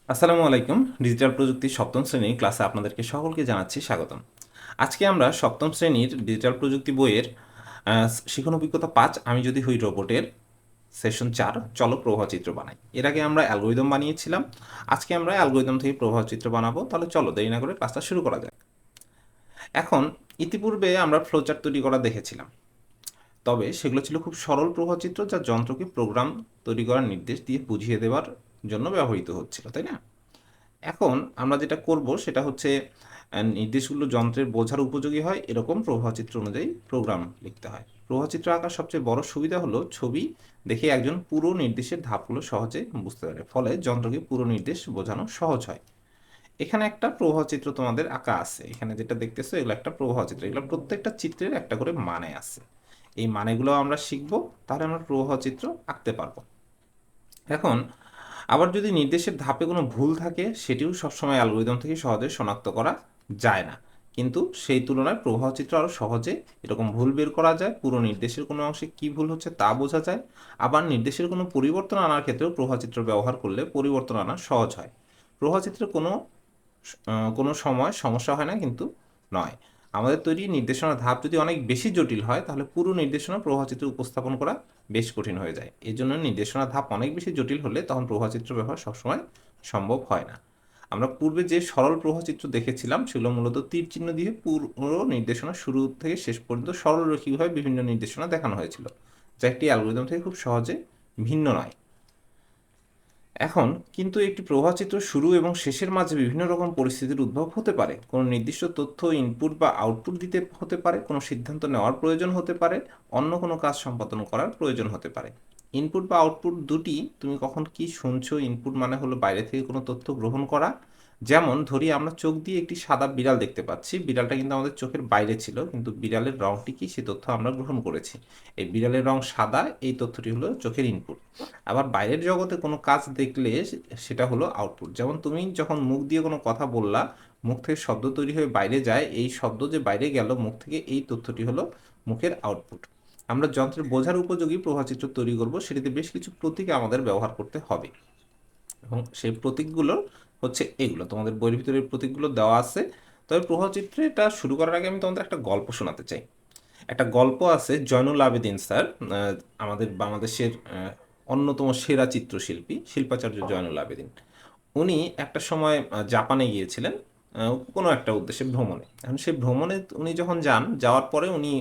আসসালামু আলাইকুম। ডিজিটাল প্রযুক্তির সপ্তম শ্রেণীর ক্লাসে আপনাদেরকে সকলকে জানাচ্ছি স্বাগতম। আজকে আমরা সপ্তম শ্রেণীর ডিজিটাল প্রযুক্তি বইয়ের শিখন অভিজ্ঞতা ৫ আমি যদি হই রোবটের সেশন ৪ চলো প্রবাহচিত্র বানাই। এর আগে আমরা অ্যালগরিদম বানিয়েছিলাম। আজকে আমরা অ্যালগরিদম থেকে প্রবাহচিত্র বানাবো। তাহলে চলো দেরি না করে ক্লাসটা শুরু করা যাক। এখন ইতিপূর্বে আমরা ফ্লোচার্ট তৈরি করা দেখেছিলাম। তবে সেগুলো ছিল খুব সরল প্রবাহচিত্র যা যন্ত্রকে প্রোগ্রাম তৈরি করার নির্দেশ দিয়ে বুঝিয়ে দেওয়ার জন্য ব্যবহৃত হচ্ছিল, তাই না? এখন আমরা যেটা করব সেটা হচ্ছে নির্দেশগুলো যন্ত্রের বোঝার উপযোগী হয় এরকম প্রবাহচিত্র অনুযায়ী প্রোগ্রাম লিখতে হয়। প্রবাহচিত্র আঁকার সবচেয়ে বড় সুবিধা হলো ছবি দেখে একজন পুরো নির্দেশের ধাপগুলো সহজে বুঝতে পারে, ফলে যন্ত্রকে পুরো নির্দেশ বোঝানো সহজ হয়। এখানে একটা প্রবাহচিত্র তোমাদের আঁকা আছে, এখানে যেটা দেখতেছো এগুলো একটা প্রবাহচিত্র, এগুলো প্রত্যেকটা চিত্রের একটা করে মানে আছে। এই মানেগুলো আমরা শিখবো, তাহলে আমরা প্রবাহচিত্র আঁকতে পারবো। এখন আবার যদি নির্দেশের ধাপে কোনো ভুল থাকে সেটিও সবসময় অ্যালগরিদম থেকে সহজে শনাক্ত করা যায় না, কিন্তু সেই তুলনায় প্রবাহচিত্র আরও সহজে এরকম ভুল বের করা যায়। পুরো নির্দেশের কোনো অংশে কী ভুল হচ্ছে তা বোঝা যায়। আবার নির্দেশের কোনো পরিবর্তন আনার ক্ষেত্রেও প্রবাহচিত্র ব্যবহার করলে পরিবর্তন আনা সহজ হয়। প্রবাহচিত্রের কোনো সময় সমস্যা হয় না কিন্তু নয়। আমাদের তৈরি নির্দেশনার ধাপ যদি অনেক বেশি জটিল হয় তাহলে পুরো নির্দেশনা প্রবাহচিত্রে উপস্থাপন করা বেশ কঠিন হয়ে যায়। এই জন্য নির্দেশনার ধাপ অনেক বেশি জটিল হলে তখন প্রবাহচিত্র ব্যবহার সবসময় সম্ভব হয় না। আমরা পূর্বে যে সরল প্রবাহচিত্র দেখেছিলাম সেগুলো মূলত তীর চিহ্ন দিয়ে পুরো নির্দেশনা শুরু থেকে শেষ পর্যন্ত সরলরৈখিকভাবে বিভিন্ন নির্দেশনা দেখানো হয়েছিল, যা একটি অ্যালগরিদম থেকে খুব সহজে ভিন্ন নয়। এখন কিন্তু একটি প্রবাহচিত্র শুরু এবং শেষের মাঝে বিভিন্ন রকম পরিস্থিতির উদ্ভব হতে পারে। কোনো নির্দিষ্ট তথ্য ইনপুট বা আউটপুট দিতে হতে পারে, কোনো সিদ্ধান্ত নেওয়ার প্রয়োজন হতে পারে, অন্য কোনো কাজ সম্পাদন করার প্রয়োজন হতে পারে। ইনপুট বা আউটপুট দুটি তুমি কখন কি শুনছো, ইনপুট মানে হলো বাইরে থেকে কোনো তথ্য গ্রহণ করা। যেমন ধরি আমরা চোখ দিয়ে একটি সাদা বিড়াল দেখতে পাচ্ছি, বিড়ালটা কিন্তু আমাদের চোখের বাইরে ছিল, কিন্তু বিড়ালের রংটি কি সে তথ্য আমরা গ্রহণ করেছি। এই বিড়ালের রং সাদা, এই তথ্যটি হলো চোখের ইনপুট। আবার বাইরের জগতে কোনো কাজ দেখলে সেটা হলো আউটপুট। যেমন তুমি যখন মুখ দিয়ে কোনো কথা বললা, মুখ থেকে শব্দ তৈরি হয়ে বাইরে যায়, এই শব্দ যে বাইরে গেল মুখ থেকে, এই তথ্যটি হলো মুখের আউটপুট। আমরা যন্ত্রের বোঝার উপযোগী প্রভাচিত্র তৈরি করব, সেটিতে বেশ কিছু প্রতীক আমাদের ব্যবহার করতে হবে, এবং সেই প্রতীকগুলো হচ্ছে এগুলো তোমাদের বইয়ের ভিতরে এই প্রতীকগুলো দেওয়া আছে। তবে প্রভাচিত্রে এটা শুরু করার আগে আমি তোমাদের একটা গল্প শোনাতে চাই। একটা গল্প আছে, জয়নুল আবেদিন স্যার, আমাদের বাংলাদেশের অন্যতম সেরা চিত্রশিল্পী শিল্পাচার্য জয়নুল আবেদিন। উনি একটা সময় জাপানে গিয়েছিলেন কোনো একটা উদ্দেশ্যে ভ্রমণে। এখন সেই ভ্রমণে উনি যখন যান, যাওয়ার পরে উনি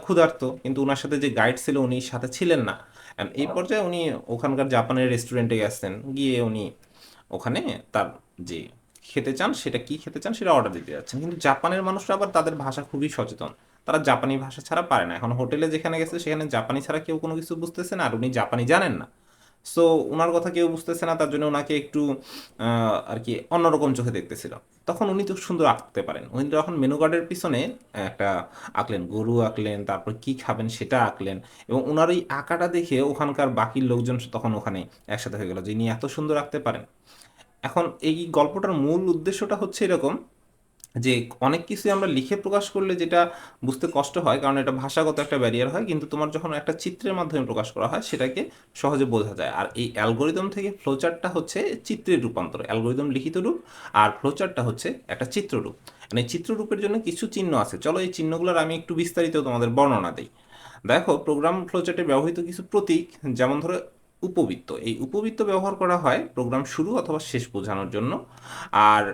ক্ষুধার্ত, কিন্তু ওনার সাথে যে গাইড ছিল উনি সাথে ছিলেন না। এই পর্যায়ে উনি ওখানকার জাপানের রেস্টুরেন্টে গেছেন, গিয়ে উনি ওখানে তার যে খেতে চান সেটা কি খেতে চান সেটা অর্ডার দিতে যাচ্ছেন, কিন্তু জাপানের মানুষরা আবার তাদের ভাষা খুবই সচেতন, তারা জাপানি ভাষা ছাড়া পারে না। এখন হোটেলে যেখানে গেছে সেখানে জাপানি ছাড়া কেউ কোনো কিছু বুঝতেছে না, আর উনি জাপানি জানেন না। সো উনার কথা কেউ বুঝতেছে না, তার জন্য ওনাকে একটু আর কি অন্যরকম চোখে দেখতেছিল। তখন উনি তো সুন্দর আঁকতে পারেন, উনি যখন মেনু কার্ডের পিছনে একটা আঁকলেন, গরু আঁকলেন, তারপর কি খাবেন সেটা আঁকলেন, এবং ওনার এই আঁকাটা দেখে ওখানকার বাকি লোকজন তখন ওখানে একসাথে হয়ে গেল যে ইনি এত সুন্দর আঁকতে পারেন। এখন এই গল্পটার মূল উদ্দেশ্যটা হচ্ছে এরকম যে অনেক কিছুই আমরা লিখে প্রকাশ করলে যেটা বুঝতে কষ্ট হয়, কারণ এটা ভাষাগত একটা ব্যারিয়ার হয়, কিন্তু তোমার যখন একটা চিত্রের মাধ্যমে প্রকাশ করা হয় সেটাকে সহজে বোঝা যায়। আর এই অ্যালগোরিদম থেকে ফ্লোচার্টটা হচ্ছে চিত্রের রূপান্তর, অ্যালগোরিদম লিখিত রূপ, আর ফ্লোচার্টটা হচ্ছে একটা চিত্ররূপ। মানে চিত্ররূপের জন্য কিছু চিহ্ন আছে, চলো এই চিহ্নগুলোর আমি একটু বিস্তারিত তোমাদের বর্ণনা দিই। দেখো, প্রোগ্রাম ফ্লোচার্টে ব্যবহৃত কিছু প্রতীক, যেমন ধরো উপবৃত্ত, এই উপবৃত্ত ব্যবহার করা হয় প্রোগ্রাম শুরু অথবা শেষ বোঝানোর জন্য। আর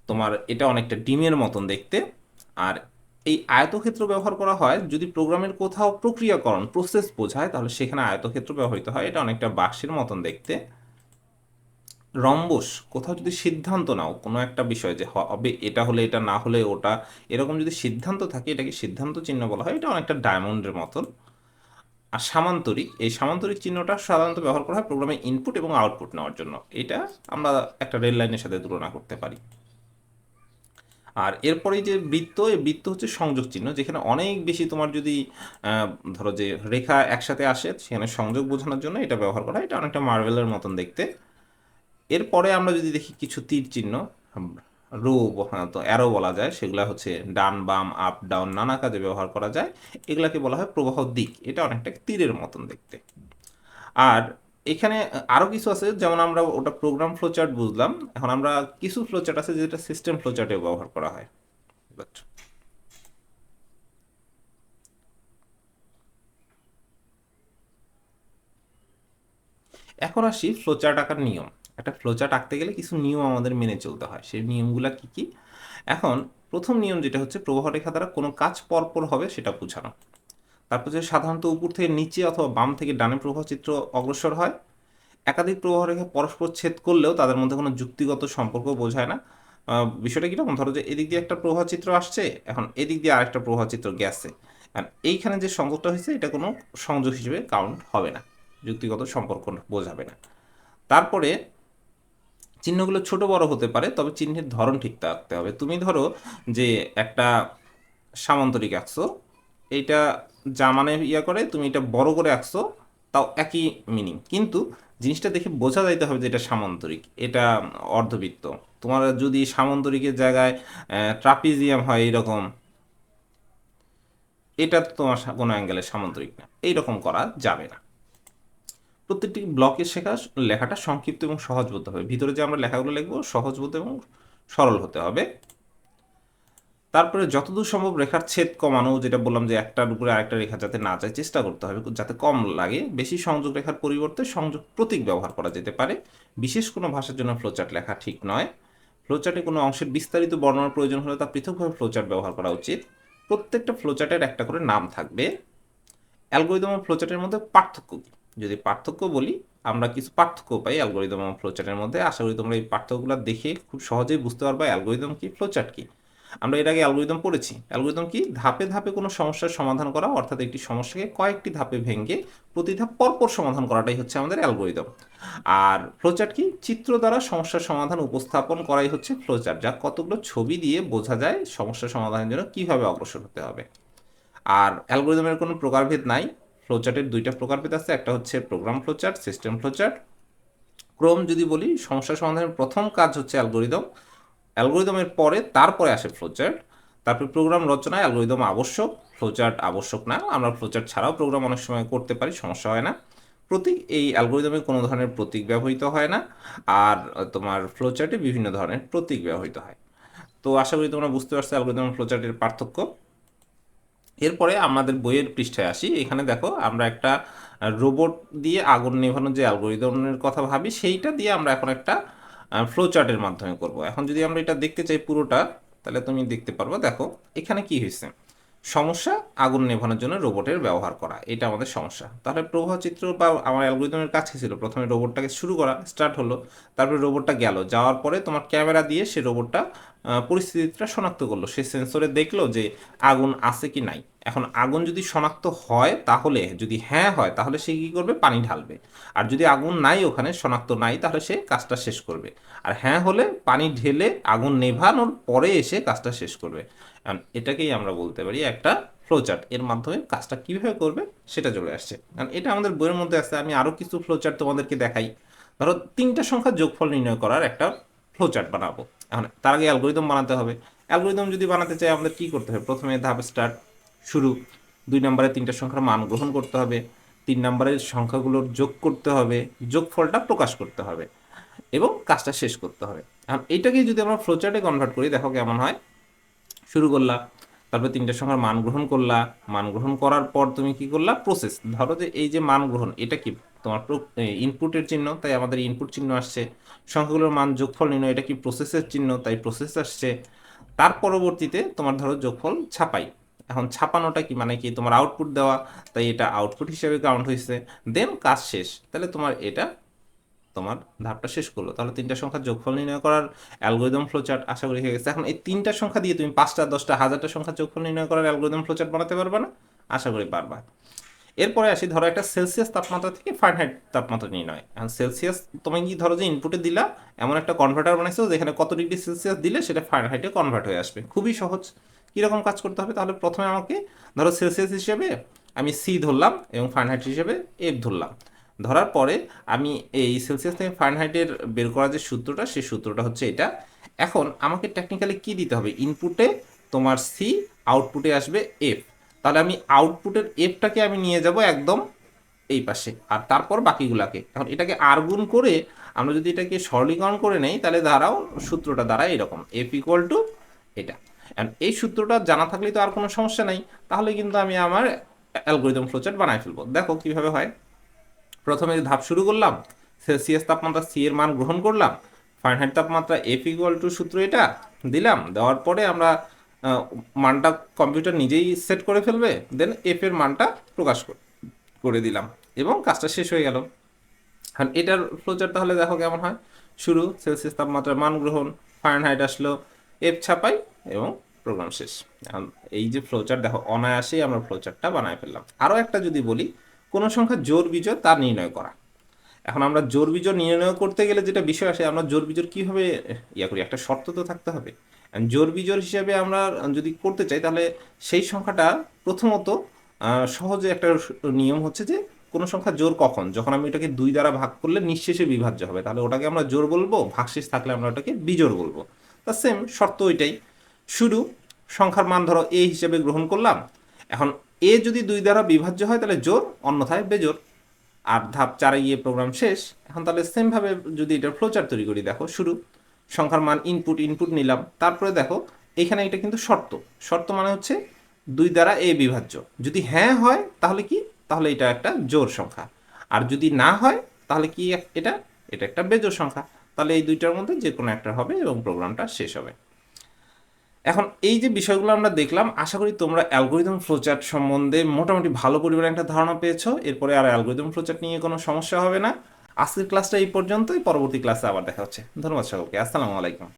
তোমার এটা অনেকটা ডিমের মতন দেখতে। আর এই আয়তক্ষেত্র ব্যবহার করা হয় যদি প্রোগ্রামের কোথাও প্রক্রিয়াকরণ প্রসেস বোঝায়, তাহলে সেখানে আয়তক্ষেত্র ব্যবহৃত হয়, এটা অনেকটা বাক্সের মতন দেখতে। রম্বস, কোথাও যদি সিদ্ধান্ত নাও কোনো একটা বিষয় যে হবে এটা হলে এটা, না হলে ওটা, এরকম যদি সিদ্ধান্ত থাকে এটাকে সিদ্ধান্ত চিহ্ন বলা হয়, এটা অনেকটা ডায়মন্ডের মতন। আর সামান্তরিক, এই সামান্তরিক চিহ্নটা সাধারণত ব্যবহার করা হয় প্রোগ্রামে ইনপুট এবং আউটপুট নেওয়ার জন্য, এটা আমরা একটা রেল লাইনের সাথে তুলনা করতে পারি। আর এরপরে যে বৃত্ত, এই বৃত্ত হচ্ছে সংযোগ চিহ্ন, যেখানে অনেক বেশি তোমার যদি ধরো যে রেখা একসাথে আসে সেখানে সংযোগ বোঝানোর জন্য এটা ব্যবহার করা হয়, এটা অনেকটা মার্বেলের মতন দেখতে। এরপরে আমরা যদি দেখি কিছু তীর চিহ্ন, রো, তো অ্যারো বলা যায়, সেগুলা হচ্ছে ডান বাম আপ ডাউন নানা কাজে ব্যবহার করা যায়। এগুলাকে বলা হয় প্রবাহ দিক, এটা অনেকটা তীরের মতন দেখতে। আর এখানে আরও কিছু আছে, যেমন আমরা ওটা প্রোগ্রাম ফ্লোচার্ট বুঝলাম, এখন আমরা কিছু ফ্লোচার্ট আছে যেটা সিস্টেম ফ্লোচার্টে ব্যবহার করা হয়। বুঝছো? এখন আসি ফ্লোচার্ট আঁকার নিয়ম। একটা ফ্লোচার্ট আঁকতে গেলে কিছু নিয়ম আমাদের মেনে চলতে হয়, সেই নিয়মগুলো কি কি? এখন প্রথম নিয়ম যেটা হচ্ছে, প্রবাহ রেখা দ্বারা কোনো কাজ পরপর হবে সেটা বোঝানো। তারপর যে সাধারণত উপর থেকে নিচে অথবা বাম থেকে ডানে প্রবাহ চিত্র অগ্রসর হয়। একাধিক প্রবাহ রেখা পরস্পর ছেদ করলেও তাদের মধ্যে কোনো যুক্তিগত সম্পর্ক বোঝায় না। বিষয়টা কীরকম, ধরো যে এদিক দিয়ে একটা প্রবাহ চিত্র আসছে, এখন এদিক দিয়ে আরেকটা প্রবাহ চিত্র গেছে, আর এইখানে যে সংযোগটা হয়েছে এটা কোনো সংযোগ হিসেবে কাউন্ট হবে না, যুক্তিগত সম্পর্ক বোঝাবে না। তারপরে চিহ্নগুলো ছোট বড় হতে পারে, তবে চিহ্নের ধরন ঠিক থাকতে হবে। তুমি ধরো যে একটা সামান্তরিক আঁকছো, এইটা যা মানে ইয়া করে, তুমি এটা বড় করে আঁকছো, তাও একই মিনিং, কিন্তু জিনিসটা দেখে বোঝা যাইতে হবে যে এটা সামান্তরিক, এটা অর্ধবৃত্ত। তোমার যদি সামান্তরিকের জায়গায় ট্রাপিজিয়াম হয় এইরকম, এটা তো তোমার কোনো অ্যাঙ্গেলে সামান্তরিক না, এইরকম করা যাবে না। প্রত্যেকটি ব্লকের লেখাটা সংক্ষিপ্ত এবং সহজবোধ্য হবে। ভিতরে যে আমরা লেখাগুলো লিখবো সহজবোধ্য এবং সরল হতে হবে। তারপরে যতদূর সম্ভব রেখার ছেদ কমানো, যেটা বললাম যে একটার উপরে আরেকটা রেখা যাতে না যায় চেষ্টা করতে হবে, যাতে কম লাগে। বেশি সংযোগ রেখার পরিবর্তে সংযোগ প্রতীক ব্যবহার করা যেতে পারে। বিশেষ কোনো ভাষার জন্য ফ্লোচার্ট লেখা ঠিক নয়। ফ্লোচার্টে কোনো অংশের বিস্তারিত বর্ণনার প্রয়োজন হলে তা পৃথকভাবে ফ্লোচার্ট ব্যবহার করা উচিত। প্রত্যেকটা ফ্লোচার্টের একটা করে নাম থাকবে। অ্যালগোরিদম ও ফ্লোচার্টের মধ্যে পার্থক্য কী? যদি পার্থক্য বলি, আমরা কিছু পার্থক্য পাই অ্যালগোরিদম ও ফ্লোচার্টের মধ্যে। আশা করি তোমরা এই পার্থক্যগুলো দেখে খুব সহজেই বুঝতে পারবা অ্যালগোরিদম কি, ফ্লোচার্ট কি। আমরা এর আগে অ্যালগোরিদম পড়েছি। অ্যালগোরিদম কি? ধাপে ধাপে কোনো সমস্যার সমাধান করা, অর্থাৎ একটি সমস্যাকে কয়েকটি ধাপে ভেঙে প্রতি ধাপ পরপর সমাধান করাটাই হচ্ছে আমাদের অ্যালগোরিদম। আর ফ্লোচার্ট কি? চিত্র দ্বারা সমস্যার সমাধান উপস্থাপন করাই হচ্ছে ফ্লোচার্ট, যা কতগুলো ছবি দিয়ে বোঝা যায় সমস্যা সমাধানের জন্য কীভাবে অগ্রসর হতে হবে। আর অ্যালগোরিদমের কোনো প্রকারভেদ নাই। ফ্লোচার্টের দুইটা প্রকারভেদ আছে, একটা হচ্ছে প্রোগ্রাম ফ্লোচার্ট, সিস্টেম ফ্লোচার্ট। ক্রম যদি বলি, সমস্যা সমাধানের প্রথম কাজ হচ্ছে অ্যালগোরিদম, অ্যালগোরিদমের পরে তারপরে আসে ফ্লোচার্ট। তারপরে প্রোগ্রাম রচনায় অ্যালগোরিদম আবশ্যক, ফ্লোচার্ট আবশ্যক না। আমরা ফ্লোচার্ট ছাড়াও প্রোগ্রাম অনেক সময় করতে পারি, সমস্যা হয় না। প্রতীক, এই অ্যালগোরিদমে কোনো ধরনের প্রতীক ব্যবহৃত হয় না। আর তোমার ফ্লোচার্টে বিভিন্ন ধরনের প্রতীক ব্যবহৃত হয়। তো আশা করি তোমরা বুঝতে পারছো অ্যালগোরিদম ফ্লোচার্টের পার্থক্য। এরপরে আমাদের বইয়ের পৃষ্ঠায় আসি। এখানে দেখো আমরা একটা রোবট দিয়ে আগুন নেভানোর যে অ্যালগোরিদমের কথা ভাবি, সেইটা দিয়ে আমরা এখন একটা ফ্লোচার্টের মাধ্যমে করব। এখন যদি আমরা এটা দেখতে চাই পুরোটা, তাহলে তুমি দেখতে পারবো। দেখো এখানে কি হয়েছে, সমস্যা আগুন নেভানোর জন্য রোবটের ব্যবহার করা, এটা আমাদের সমস্যা। তাহলে প্রবাহ চিত্র বা আমার অ্যালগোরিদমের কাছে ছিল, প্রথমে রোবটটাকে শুরু করা, স্টার্ট হলো, তারপরে রোবটটা গেল, যাওয়ার পরে তোমার ক্যামেরা দিয়ে সে রোবটটা পরিস্থিতিটা শনাক্ত করলো, সে সেন্সরে দেখলো যে আগুন আছে কি নাই। এখন আগুন যদি শনাক্ত হয়, তাহলে যদি হ্যাঁ হয় তাহলে সে কী করবে, পানি ঢালবে। আর যদি আগুন নাই, ওখানে শনাক্ত নাই, তাহলে সে কাজটা শেষ করবে। আর হ্যাঁ হলে পানি ঢেলে আগুন নেভানোর পরে এসে কাজটা শেষ করবে। এটাকেই আমরা বলতে পারি একটা ফ্লোচার্ট। এর মাধ্যমে কাজটা কীভাবে করবে সেটা চলে আসছে, কারণ এটা আমাদের বইয়ের মধ্যে আছে। আমি আরও কিছু ফ্লোচার্ট তোমাদেরকে দেখাই। ধরো তিনটা সংখ্যার যোগফল নির্ণয় করার একটা ফ্লোচার্ট বানাবো। এখন তার আগে অ্যালগোরিদম বানাতে হবে। অ্যালগোরিদম যদি বানাতে চাই আমাদের কী করতে হবে, প্রথমে ধাপ স্টার্ট, শুরু। 2 নম্বরে তিনটা সংখ্যার মান গ্রহণ করতে হবে। 3 নম্বরের সংখ্যাগুলোর যোগ করতে হবে, যোগফলটা প্রকাশ করতে হবে এবং কাজটা শেষ করতে হবে। এখন এইটাকেই যদি আমরা ফ্লোচার্টে কনভার্ট করি, দেখো কেমন হয়। শুরু করলা, তারপরে তিনটা সংখ্যার মান গ্রহণ করলা, মান গ্রহণ করার পর তুমি কি করলা, প্রসেস। ধরো যে এই যে মান গ্রহণ, এটা কি তোমার ইনপুটের চিহ্ন, তাই আমাদের ইনপুট চিহ্ন আসছে। সংখ্যাগুলোর মান যোগফল নির্ণয়, এটা কি প্রসেসের চিহ্ন, তাই প্রসেস আসছে। তার পরবর্তীতে তোমার ধরো যোগফল ছাপাই। এখন ছাপানোটা কি, মানে কি তোমার আউটপুট দেওয়া, তাই এটা আউটপুট হিসেবে কাউন্ট হয়েছে। দেন কাজ শেষ, তাহলে তোমার এটা তোমার ধাপটা শেষ করলো। তাহলে তিনটা সংখ্যার যোগফল নির্ণয় করার অ্যালগোরিদম ফ্লোচার্ট আশা করি হয়ে গেছে। এখন এই তিনটা সংখ্যা দিয়ে তুমি 5টা 10টা 1000টা সংখ্যার যোগফল নির্ণয় করার অ্যালগোরিদম ফ্লোচার্ট বানাতে পারবে না? আশা করি পারবা। এরপরে আসি, ধরো একটা সেলসিয়াস তাপমাত্রা থেকে ফারেনহাইট তাপমাত্রা নির্ণয়। এখন সেলসিয়াস তুমি কি ধরো যে ইনপুটে দিলা, এমন একটা কনভার্টার বানাইছো যেখানে কত ডিগ্রি সেলসিয়াস দিলে সেটা ফারেনহাইটে কনভার্ট হয়ে আসবে। খুবই সহজ। কীরকম কাজ করতে হবে, তাহলে প্রথমে আমাকে ধরো সেলসিয়াস হিসেবে আমি সি ধরলাম এবং ফারেনহাইট হিসেবে এফ ধরলাম। ধরার পরে আমি এই সেলসিয়াস থেকে ফারেনহাইটের বের করার যে সূত্রটা, সেই সূত্রটা হচ্ছে এটা। এখন আমাকে টেকনিক্যালি কি দিতে হবে, ইনপুটে তোমার সি, আউটপুটে আসবে এফ। তাহলে আমি আউটপুটের এফটাকে আমি নিয়ে যাব একদম এই পাশে, আর তারপর বাকিগুলাকে। এখন এটাকে আর গুণ করে আমরা যদি এটাকে সরলীকরণ করে নেই, তাহলে দাঁড়াও সূত্রটা দাঁড়ায় এরকম, এফ ইকুয়াল টু এটা। এখন এই সূত্রটা জানা থাকলে তো আর কোনো সমস্যা নাই, তাহলে কিন্তু আমি আমার অ্যালগোরিদম ফ্লোচার্ট বানাই ফেলবো। দেখো কিভাবে হয়। প্রথমে ধাপ শুরু করলাম, সেলসিয়াস তাপমাত্রা সি এর মান গ্রহণ করলাম, ফারেনহাইট তাপমাত্রা এফ ইকুয়াল টু সূত্র এটা দিলাম, দেওয়ার পরে আমরা মানটা কম্পিউটার নিজেই সেট করে ফেলবে, দেন এফ এর মানটা প্রকাশ করে দিলাম এবং কাজটা শেষ হয়ে গেল। এখন এটার ফ্লোচার্ট তাহলে দেখো কেমন হয়। শুরু সেলসিয়াস তাপমাত্রার মান গ্রহণ, ফারেনহাইট আসলো, এফ ছাপাই এবং প্রোগ্রাম শেষ। এখন এই যে ফ্লোচার্ট দেখো, অনায়াসেই আমরা ফ্লোচার্টটা বানায় ফেললাম। আরও একটা যদি বলি, কোনো সংখ্যা জোড় বিজোড় তা নির্ণয় করা। এখন আমরা জোড় বিজোড় নির্ণয় করতে গেলে যেটা বিষয় আসে, আমরা জোড় বিজোড় কীভাবে করি, একটা শর্ত তো থাকতে হবে। জোড় বিজোড় হিসাবে আমরা যদি করতে চাই, তাহলে সেই সংখ্যাটা প্রথমত সহজে একটা নিয়ম হচ্ছে যে কোনো সংখ্যা জোড় কখন, যখন আমি এটাকে 2 দ্বারা ভাগ করলে নিঃশেষে বিভাজ্য হবে, তাহলে ওটাকে আমরা জোড় বলবো, ভাগশেষ থাকলে আমরা ওটাকে বিজোড় বলবো। তা সেম শর্ত ওইটাই। শুরু সংখ্যার মান ধরো এ হিসেবে গ্রহণ করলাম। এখন এ যদি 2 দ্বারা বিভাজ্য হয় তাহলে জোড়, অন্যথায় বেজোড়। আর ধাপ 4-এ গিয়ে প্রোগ্রাম শেষ। এখন তাহলে সেমভাবে যদি এটার ফ্লোচার্ট তৈরি করি, দেখো শুরু সংখ্যার মান ইনপুট নিলাম, তারপরে দেখো এখানে এটা কিন্তু শর্ত। শর্ত মানে হচ্ছে 2 দ্বারা এ বিভাজ্য, যদি হ্যাঁ হয় তাহলে কি, তাহলে এটা একটা জোড় সংখ্যা, আর যদি না হয় তাহলে কি, এটা এটা একটা বেজোড় সংখ্যা। তাহলে এই দুইটার মধ্যে যে কোনো একটা হবে এবং প্রোগ্রামটা শেষ হবে। এখন এই যে বিষয়গুলো আমরা দেখলাম, আশা করি তোমরা অ্যালগোরিদম ফ্লোচার্ট সম্বন্ধে মোটামুটি ভালো পরিমাণে একটা ধারণা পেয়েছো। এরপরে আর অ্যালগোরিদম ফ্লোচার্ট নিয়ে কোনো সমস্যা হবে না। আজকের ক্লাসটা এই পর্যন্তই, পরবর্তী ক্লাসে আবার দেখা হচ্ছে। ধন্যবাদ সকলকে, আসসালামু আলাইকুম।